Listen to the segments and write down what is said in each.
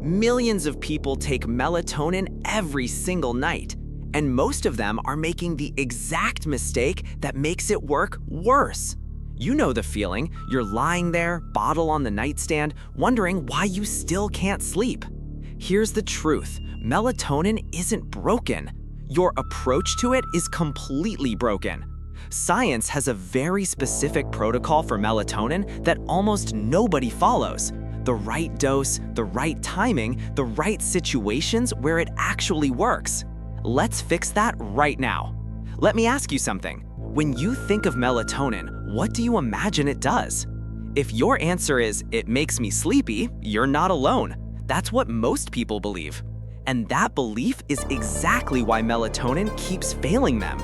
Millions of people take melatonin every single night, and most of them are making the exact mistake that makes it work worse. You know the feeling. You're lying there, bottle on the nightstand, wondering why you still can't sleep. Here's the truth. Melatonin isn't broken. Your approach to it is completely broken. Science has a very specific protocol for melatonin that almost nobody follows. The right dose, the right timing, the right situations where it actually works. Let's fix that right now. Let me ask you something. When you think of melatonin, what do you imagine it does? If your answer is, it makes me sleepy, you're not alone. That's what most people believe. And that belief is exactly why melatonin keeps failing them.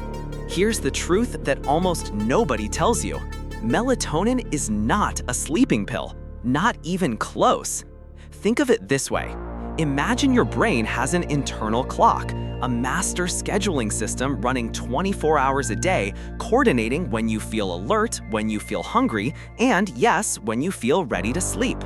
Here's the truth that almost nobody tells you. Melatonin is not a sleeping pill, not even close. Think of it this way. Imagine your brain has an internal clock, a master scheduling system running 24 hours a day, coordinating when you feel alert, when you feel hungry, and yes, when you feel ready to sleep.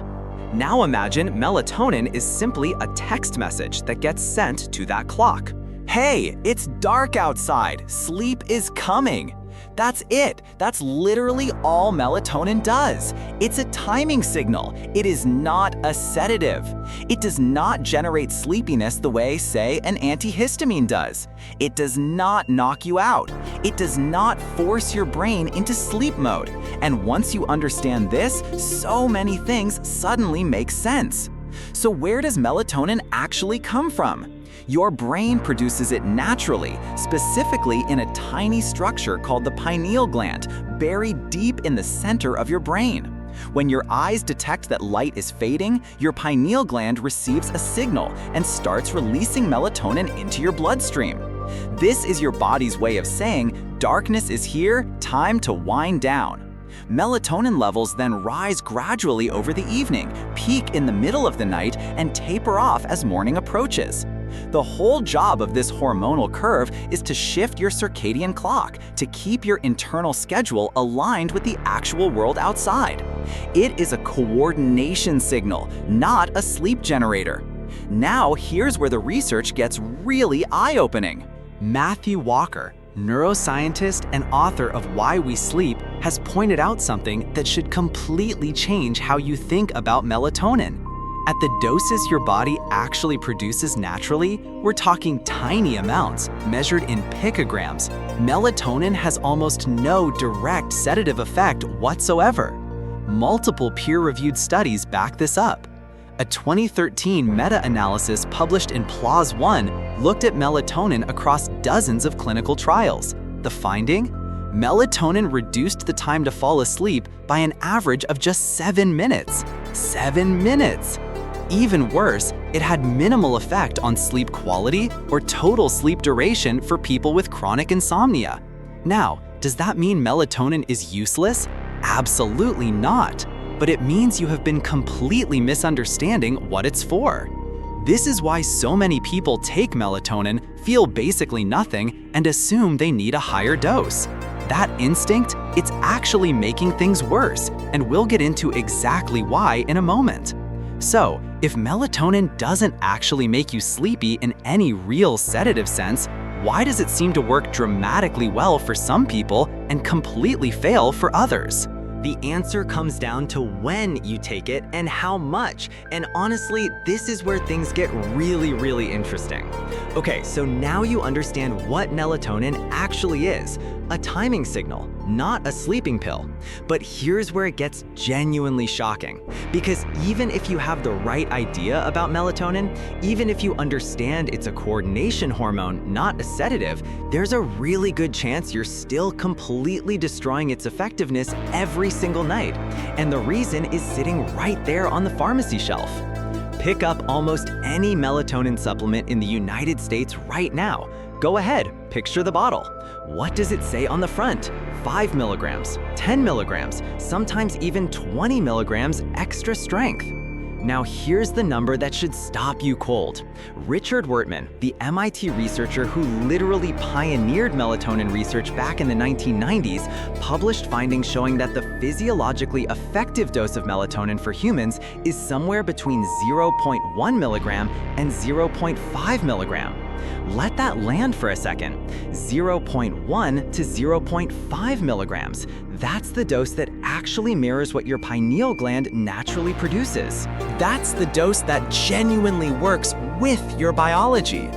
Now imagine melatonin is simply a text message that gets sent to that clock. Hey, it's dark outside. Sleep is coming. That's it. That's literally all melatonin does. It's a timing signal. It is not a sedative. It does not generate sleepiness the way, say, an antihistamine does. It does not knock you out. It does not force your brain into sleep mode. And once you understand this, so many things suddenly make sense. So where does melatonin actually come from? Your brain produces it naturally, specifically in a tiny structure called the pineal gland, buried deep in the center of your brain. When your eyes detect that light is fading, your pineal gland receives a signal and starts releasing melatonin into your bloodstream. This is your body's way of saying, darkness is here, time to wind down. Melatonin levels then rise gradually over the evening, peak in the middle of the night, and taper off as morning approaches. The whole job of this hormonal curve is to shift your circadian clock to keep your internal schedule aligned with the actual world outside. It is a coordination signal, not a sleep generator. Now, here's where the research gets really eye-opening. Matthew Walker, neuroscientist and author of Why We Sleep, has pointed out something that should completely change how you think about melatonin. At the doses your body actually produces naturally, we're talking tiny amounts, measured in picograms. Melatonin has almost no direct sedative effect whatsoever. Multiple peer-reviewed studies back this up. A 2013 meta-analysis published in PLOS ONE looked at melatonin across dozens of clinical trials. The finding? Melatonin reduced the time to fall asleep by an average of just 7 minutes. 7 minutes! Even worse, it had minimal effect on sleep quality or total sleep duration for people with chronic insomnia. Now, does that mean melatonin is useless? Absolutely not. But it means you have been completely misunderstanding what it's for. This is why so many people take melatonin, feel basically nothing, and assume they need a higher dose. That instinct, it's actually making things worse, and we'll get into exactly why in a moment. So, if melatonin doesn't actually make you sleepy in any real sedative sense, why does it seem to work dramatically well for some people and completely fail for others? The answer comes down to when you take it and how much. And honestly, this is where things get really interesting. Okay, so now you understand what melatonin actually is. A timing signal, not a sleeping pill. But here's where it gets genuinely shocking. Because even if you have the right idea about melatonin, even if you understand it's a coordination hormone, not a sedative, there's a really good chance you're still completely destroying its effectiveness every single night. And the reason is sitting right there on the pharmacy shelf. Pick up almost any melatonin supplement in the United States right now. Go ahead, picture the bottle. What does it say on the front? 5 milligrams, 10 milligrams, sometimes even 20 milligrams extra strength. Now here's the number that should stop you cold. Richard Wurtman, the MIT researcher who literally pioneered melatonin research back in the 1990s, published findings showing that the physiologically effective dose of melatonin for humans is somewhere between 0.1 milligram and 0.5 milligram. Let that land for a second. 0.1 to 0.5 milligrams. That's the dose that actually mirrors what your pineal gland naturally produces. That's the dose that genuinely works with your biology.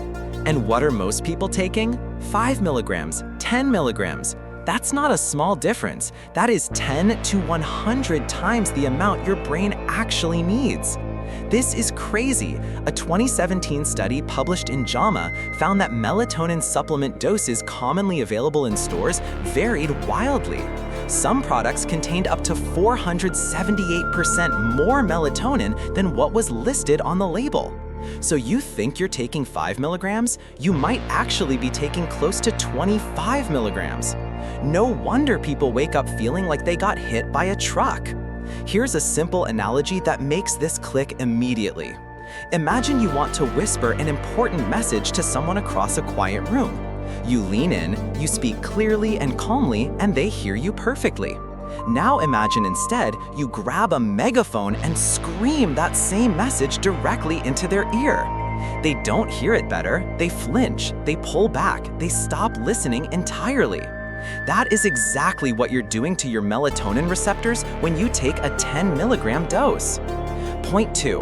And what are most people taking? 5 milligrams, 10 milligrams. That's not a small difference. That is 10 to 100 times the amount your brain actually needs. This is crazy. A 2017 study published in JAMA found that melatonin supplement doses commonly available in stores varied wildly. Some products contained up to 478% more melatonin than what was listed on the label. So you think you're taking 5 milligrams? You might actually be taking close to 25 milligrams. No wonder people wake up feeling like they got hit by a truck. Here's a simple analogy that makes this click immediately. Imagine you want to whisper an important message to someone across a quiet room. You lean in, you speak clearly and calmly, and they hear you perfectly. Now imagine instead you grab a megaphone and scream that same message directly into their ear. They don't hear it better, they flinch, they pull back, they stop listening entirely. That is exactly what you're doing to your melatonin receptors when you take a 10 milligram dose. Point 2.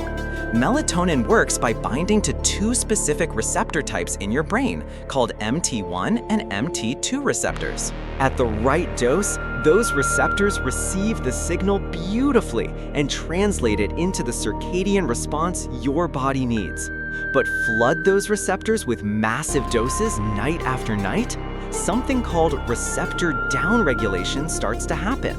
Melatonin works by binding to two specific receptor types in your brain called MT1 and MT2 receptors. At the right dose, those receptors receive the signal beautifully and translate it into the circadian response your body needs. But flood those receptors with massive doses night after night, something called receptor downregulation starts to happen.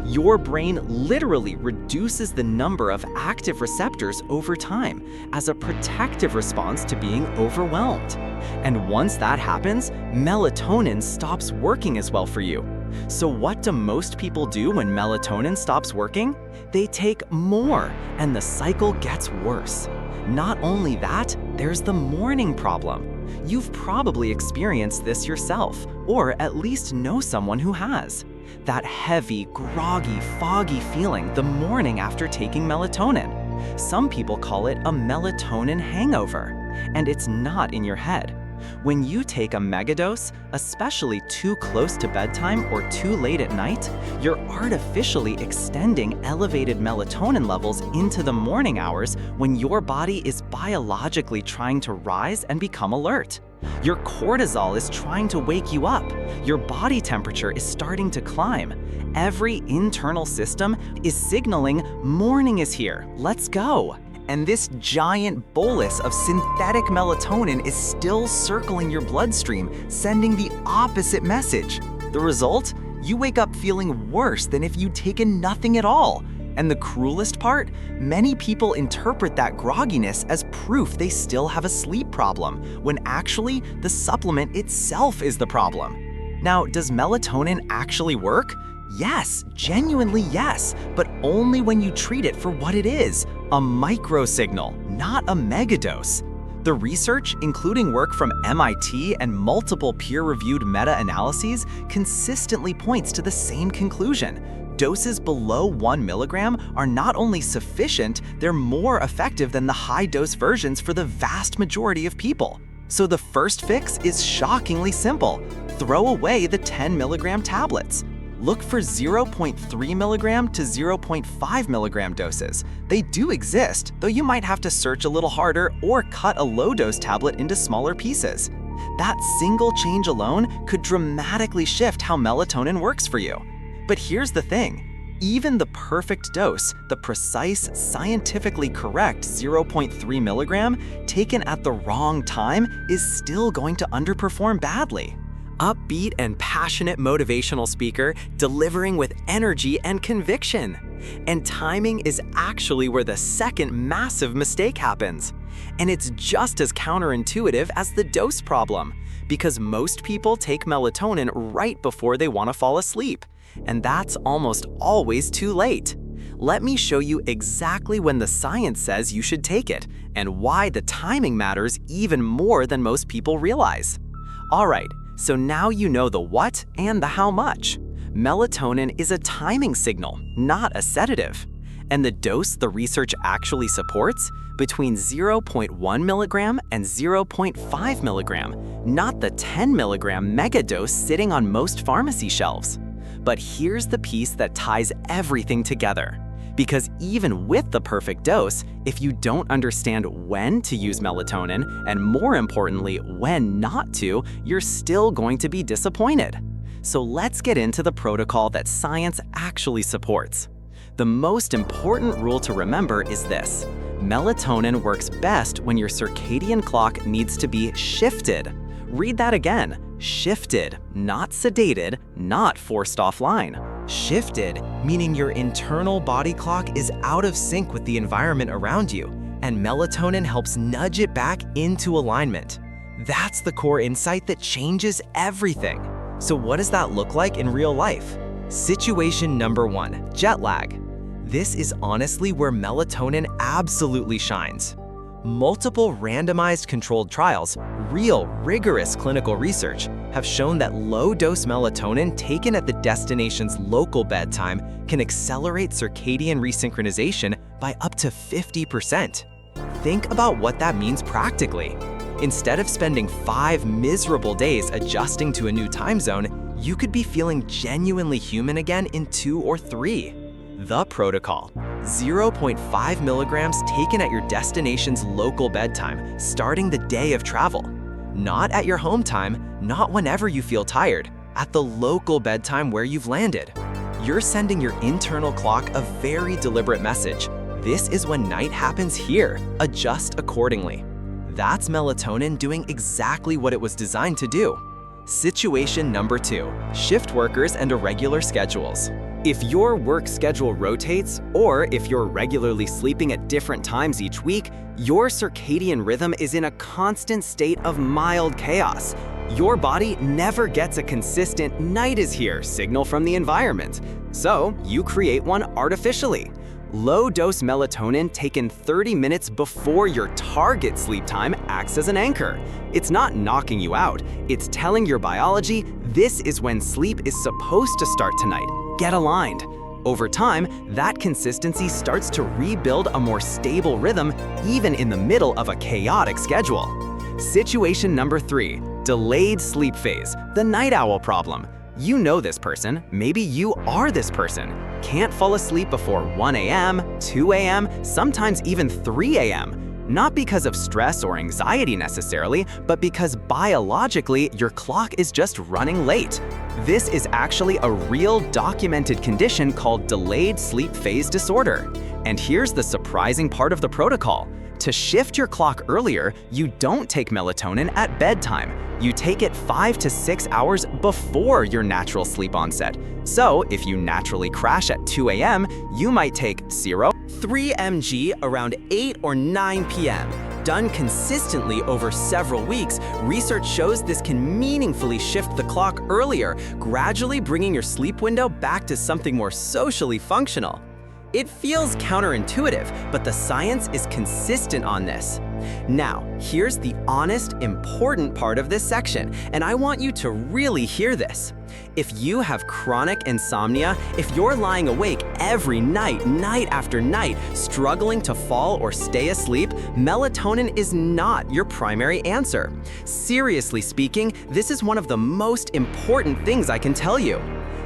Your brain literally reduces the number of active receptors over time as a protective response to being overwhelmed. And once that happens, melatonin stops working as well for you. So what do most people do when melatonin stops working? They take more, and the cycle gets worse. Not only that, there's the morning problem. You've probably experienced this yourself, or at least know someone who has. That heavy, groggy, foggy feeling the morning after taking melatonin. Some people call it a melatonin hangover, and it's not in your head. When you take a megadose, especially too close to bedtime or too late at night, you're artificially extending elevated melatonin levels into the morning hours when your body is biologically trying to rise and become alert. Your cortisol is trying to wake you up. Your body temperature is starting to climb. Every internal system is signaling morning is here, let's go. And this giant bolus of synthetic melatonin is still circling your bloodstream, sending the opposite message. The result? You wake up feeling worse than if you'd taken nothing at all. And the cruelest part? Many people interpret that grogginess as proof they still have a sleep problem, when actually the supplement itself is the problem. Now, does melatonin actually work? Yes, genuinely yes, but only when you treat it for what it is, a microsignal, not a megadose. The research, including work from MIT and multiple peer-reviewed meta-analyses, consistently points to the same conclusion. Doses below 1 milligram are not only sufficient, they're more effective than the high-dose versions for the vast majority of people. So the first fix is shockingly simple. Throw away the 10 milligram tablets. Look for 0.3 milligram to 0.5 milligram doses. They do exist, though you might have to search a little harder or cut a low-dose tablet into smaller pieces. That single change alone could dramatically shift how melatonin works for you. But here's the thing. Even the perfect dose, the precise, scientifically correct 0.3 milligram, taken at the wrong time, is still going to underperform badly. Upbeat and passionate motivational speaker, delivering with energy and conviction. And timing is actually where the second massive mistake happens. And it's just as counterintuitive as the dose problem, because most people take melatonin right before they want to fall asleep. And that's almost always too late. let me show you exactly when the science says you should take it and why the timing matters even more than most people realize. Alright, so now you know the what and the how much. Melatonin is a timing signal, not a sedative. And the dose the research actually supports? Between 0.1 milligram and 0.5 milligram, not the 10 milligram megadose sitting on most pharmacy shelves. But here's the piece that ties everything together. Because even with the perfect dose, if you don't understand when to use melatonin, and more importantly, when not to, you're still going to be disappointed. So let's get into the protocol that science actually supports. The most important rule to remember is this: melatonin works best when your circadian clock needs to be shifted. Read that again. Shifted, not sedated, not forced offline. Shifted, meaning your internal body clock is out of sync with the environment around you, and melatonin helps nudge it back into alignment. That's the core insight that changes everything. So what does that look like in real life? Situation number 1, jet lag. This is honestly where melatonin absolutely shines. Multiple randomized controlled trials, real rigorous clinical research, have shown that low-dose melatonin taken at the destination's local bedtime can accelerate circadian resynchronization by up to 50%. Think about what that means practically. Instead of spending 5 miserable days adjusting to a new time zone, you could be feeling genuinely human again in 2 or 3. The protocol: 0.5 milligrams taken at your destination's local bedtime, starting the day of travel. Not at your home time, not whenever you feel tired, at the local bedtime where you've landed. You're sending your internal clock a very deliberate message. This is when night happens here. Adjust accordingly. That's melatonin doing exactly what it was designed to do. Situation number 2, shift workers and irregular schedules. If your work schedule rotates, or if you're regularly sleeping at different times each week, your circadian rhythm is in a constant state of mild chaos. Your body never gets a consistent "night is here" signal from the environment, so you create one artificially. Low-dose melatonin taken 30 minutes before your target sleep time acts as an anchor. It's not knocking you out, it's telling your biology this is when sleep is supposed to start tonight. Get aligned. Over time, that consistency starts to rebuild a more stable rhythm even in the middle of a chaotic schedule. Situation number 3, delayed sleep phase, the night owl problem. You know this person, maybe you are this person. Can't fall asleep before 1 a.m., 2 a.m., sometimes even 3 a.m. Not because of stress or anxiety necessarily, but because biologically your clock is just running late. This is actually a real documented condition called delayed sleep phase disorder. And here's the surprising part of the protocol. To shift your clock earlier, you don't take melatonin at bedtime. You take it 5 to 6 hours before your natural sleep onset. So if you naturally crash at 2 a.m., you might take 0.3 mg around 8 or 9 p.m. Done consistently over several weeks, research shows this can meaningfully shift the clock earlier, gradually bringing your sleep window back to something more socially functional. It feels counterintuitive, but the science is consistent on this. Now, here's the honest, important part of this section, and I want you to really hear this. If you have chronic insomnia, if you're lying awake every night, night after night, struggling to fall or stay asleep, melatonin is not your primary answer. Seriously speaking, this is one of the most important things I can tell you.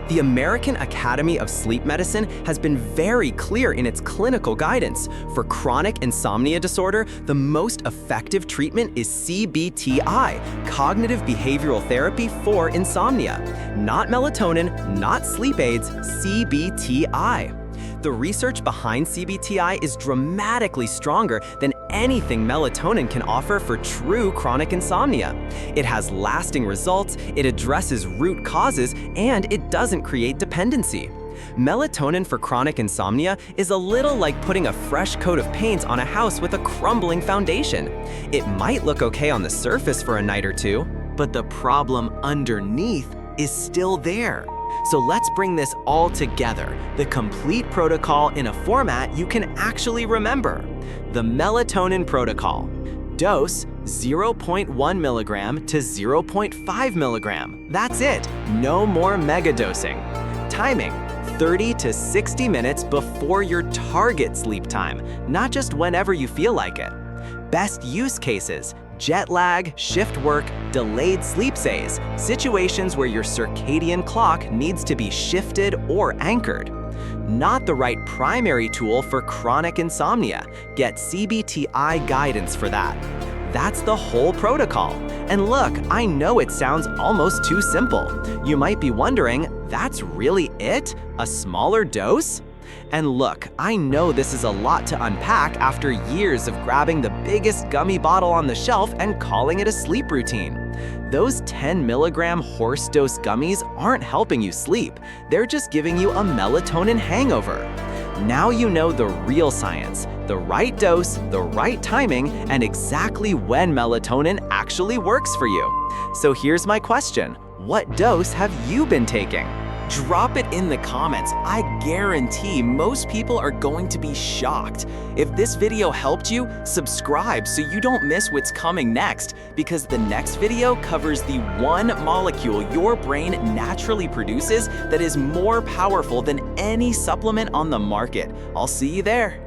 The American Academy of Sleep Medicine has been very clear in its clinical guidance. For chronic insomnia disorder, the most effective treatment is CBT-I, cognitive behavioral therapy for insomnia. Not melatonin, not sleep aids, CBT-I. The research behind CBT-I is dramatically stronger than anything melatonin can offer for true chronic insomnia. It has lasting results, it addresses root causes, and it doesn't create dependency. Melatonin for chronic insomnia is a little like putting a fresh coat of paint on a house with a crumbling foundation. It might look okay on the surface for a night or two, but the problem underneath is still there. So let's bring this all together, the complete protocol in a format you can actually remember. The melatonin protocol. Dose 0.1 milligram to 0.5 milligram. That's it, no more megadosing. Timing, 30 to 60 minutes before your target sleep time, not just whenever you feel like it. Best use cases, jet lag, shift work, delayed sleep phase, situations where your circadian clock needs to be shifted or anchored. Not the right primary tool for chronic insomnia. Get CBT-I guidance for that. That's the whole protocol. And look, I know it sounds almost too simple. You might be wondering, that's really it? A smaller dose? And look, I know this is a lot to unpack after years of grabbing the biggest gummy bottle on the shelf and calling it a sleep routine. Those 10 milligram horse dose gummies aren't helping you sleep. They're just giving you a melatonin hangover. Now you know the real science, the right dose, the right timing, and exactly when melatonin actually works for you. So here's my question. What dose have you been taking? Drop it in the comments. I guarantee most people are going to be shocked. If this video helped you, subscribe so you don't miss what's coming next, because the next video covers the one molecule your brain naturally produces that is more powerful than any supplement on the market. I'll see you there.